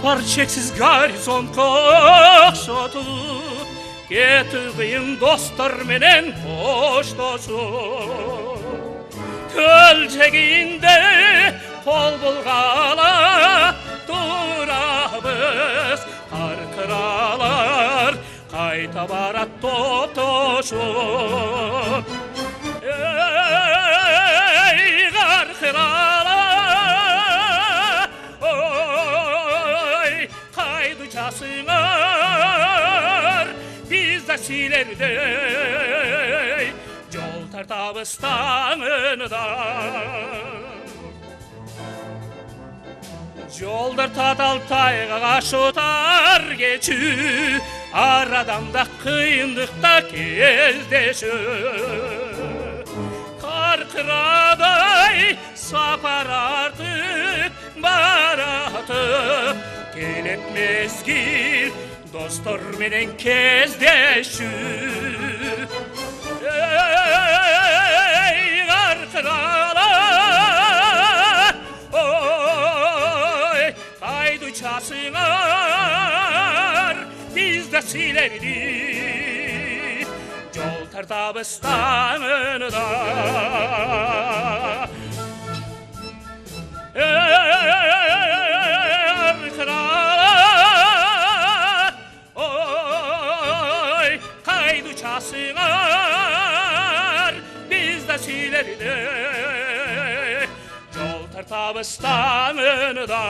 бар шексіз горизонтқа шотып, кету қиын достарменен қоштасып. Көлжегейінде қол бұлғала тұрабыз, қарқыралар қайта барат топ-тошып. Ей қарқыралар, ой, қайды жасыңар, біз да силердей жол тартабыз таңында. Жолдар татал тайғаға шотар кечу, арадамда қиындықта кездесу. Қарқырадай сапар артып баратып, келет мезгіл достарменен кездесу. Ей қарқыралар, ой, қайды жасыңар, біз да силерді жол тартабыз таңында. Қарқыралар, ой, қайды жасыңар, біз да силерді жол тартабыз таңында.